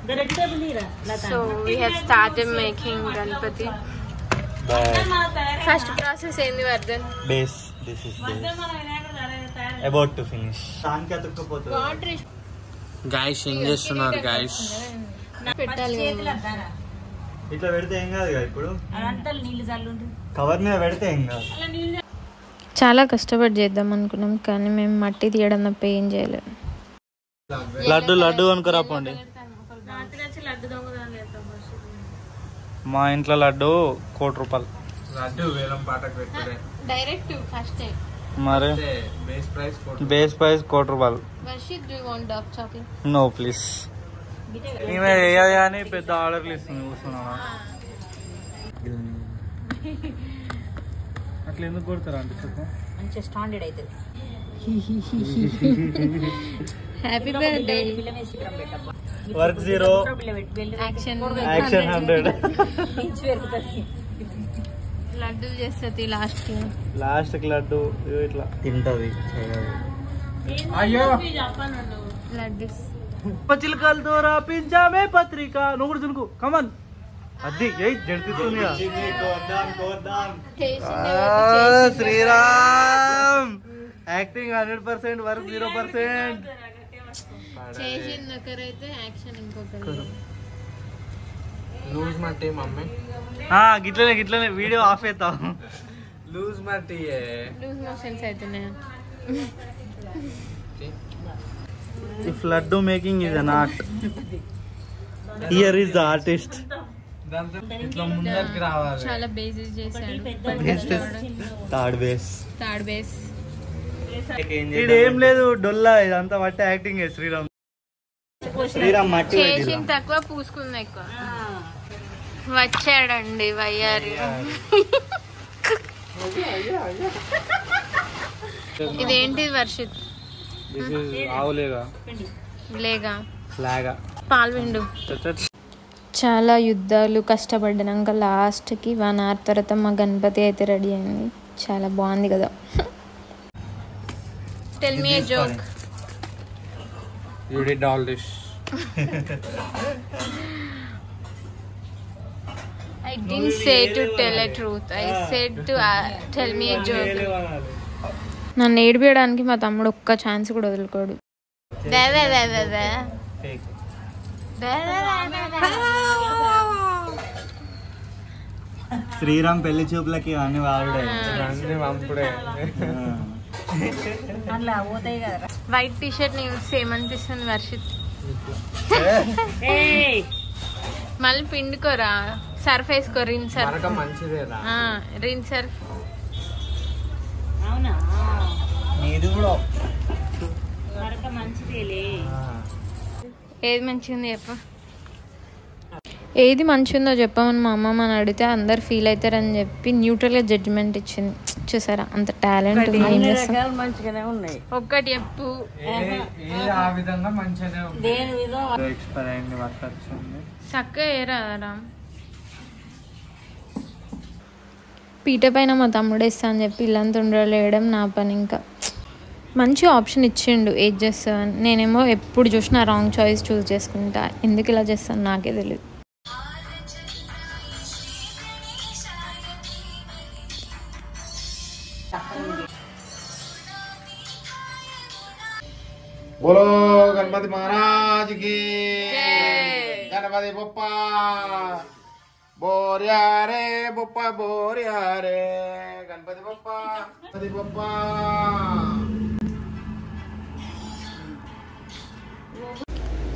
So we have started making Ganpati. First process ఏంది Vardhan? Base. This is base. About to finish. Guys, ఏం చేస్తున్నారు guys? పెట్టాలి ఇట్లా పెడితే ఏం కాదు కదా ఇప్పుడు. కవర్ మీద పెడితే ఏం కాదు. చాలా కష్టపడి చేద్దాం అనుకున్నాం కానీ మేము మట్టి తీయడం తప్ప ఏం చేయలేదు. లడ్డు అనుకురా పోండి. మా ఇంట్లో లడ్డు ₹1,00,00,000. లడ్డు వేలం పాటకు పెట్టుడే డైరెక్ట్ ఫస్ట్ మరి base price ₹1,00,00,000. Varshith do you want dark chocolate? No please. ఈమె వేయాలి అని పెద్ద ఆర్డర్లు ఇస్తుంది కూర్చున్నా. అట్లా ఎందుకు కొడతారా అంటే చెప్పు. మంచి స్టాండర్డ్ అయితే happy birthday. Work 0 action 100. Laddu చేస్తుంది లాస్ట్ కి లడ్డు ఇట్లా తింటది. అయ్యో లడ్డు చిలకలతో రాపించామే పత్రిక. నువ్వు కూడా చునుకు కమన్. అది జడుతుంది. Sriram acting 100%, work 0%. చేసింది ఒకరైతే యాక్షన్ ఇంకొకరు. లూజ్ మట్టి మమ్మీ గిట్లనే వీడియో ఆఫ్ అవుతాం. లూజ్ మట్టి లూజ్ మోషన్స్ అవుతున్నాయి. If laddu making is an art, here is the artist. ఇట్లా ముందరికి రావాలి. చాలా బేసిస్ చేశాడు. థర్డ్ బేస్ ఇదేం లేదు డొల్లా. ఇదంతా బట్టి యాక్టింగ్ శ్రీరామ్ మట్టి చేసింది తక్కువ పూసుకుంది ఎక్కువ. వచ్చాడండి వయ్యారి. ఇదేంటి వర్షిత్? లేగా పాల్విండు. చాలా యుద్ధాలు కష్టపడ్డాక లాస్ట్కి 1 hour తర్వాత మా గణపతి అయితే రెడీ అయింది. చాలా బాగుంది కదా. Tell me A joke. You did all this. I didn't say to tell a truth. I said to tell me a joke. నన్ను ఏడిపించడానికి మా తమ్ముడు ఒక్క ఛాన్స్ కూడా వదులుకోడు. శ్రీరామ్ పెళ్లి చూపులకి అన్ని వాడుడే. వైట్ టీ షర్ట్ సేమ్ అనిపిస్తుంది వర్షిత్. మళ్ళీ పిండుకోరా. సర్ఫ్ వేసుకో. Rin Surf Rin Surf. ఏది మంచిగుంది చెప్ప. ఏది మంచిగుందో చెప్పమని మా అమ్మమ్మ అని అడిగితే అందరు ఫీల్ అవుతారని చెప్పి న్యూట్రల్గా జడ్జిమెంట్ ఇచ్చింది. చూసారా అంత టాలెంట్. ఒక్కటి చెప్పు. చక్కగా ఏరారా. పీట పైన మా తమ్ముడు వేస్తా అని చెప్పి ఇల్లంతా ఉండలేయడం నా పని. ఇంకా మంచి ఆప్షన్ ఇచ్చిండు ఏది చేస్తాను. నేనేమో ఎప్పుడు చూసినా రాంగ్ చాయిస్ చూస్ చేసుకుంటా. ఎందుకు ఇలా చేస్తాను నాకే తెలియదు. बोलो गणपति महाराज की गणपति बप्पा बोरिया रे बप्पा बोरिया रे गणपति बप्पा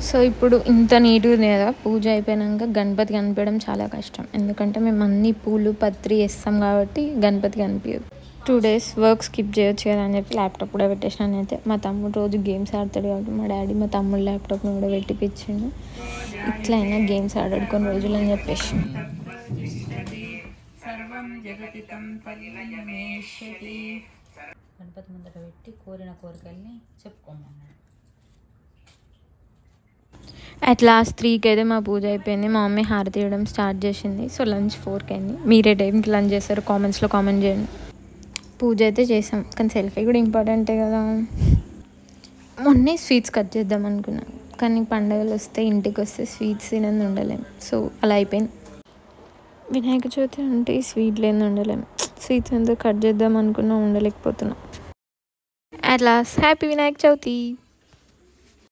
సో ఇప్పుడు ఇంత నీట్గా ఉంది కదా. పూజ అయిపోయాక గణపతి కనిపించడం చాలా కష్టం. ఎందుకంటే మేము అన్ని పూలు పత్రి వేస్తాం కాబట్టి గణపతి కనిపించదు. 2 days వర్క్ స్కిప్ చేయొచ్చు కదా అని చెప్పి ల్యాప్టాప్ కూడా పెట్టేసాను. అయితే మా తమ్ముడు రోజు గేమ్స్ ఆడతాడు కాబట్టి మా డాడీ మా తమ్ముడు ల్యాప్టాప్ని కూడా పెట్టిపించిండు. ఇట్లా అయినా గేమ్స్ ఆడాడుకొని రోజులు అని చెప్పేసి. గణపతి ముందట పెట్టి కోరిన కోరికల్ని చెప్పుకోమన్నాడు. అట్ లాస్ట్ 3కి అయితే మా పూజ అయిపోయింది. మా మమ్మీ హారతి ఇవ్వడం స్టార్ట్ చేసింది. సో లంచ్ 4కి అయింది. మీరే టైంకి లంచ్ చేస్తారు కామెంట్స్లో కామెంట్ చేయండి. పూజ అయితే చేసాం కానీ సెల్ఫీ కూడా ఇంపార్టెంటే కదా. మొన్నే స్వీట్స్ కట్ చేద్దాం అనుకున్నాను కానీ పండుగలు వస్తే ఇంటికి వస్తే స్వీట్స్ తినని ఉండలేం. సో అలా అయిపోయింది. వినాయక చవితి అంటే స్వీట్ లేని ఉండలేం. స్వీట్స్ ఎంత కట్ చేద్దాం అనుకున్నా ఉండలేకపోతున్నాం. At last happy Vinayaka Chavithi.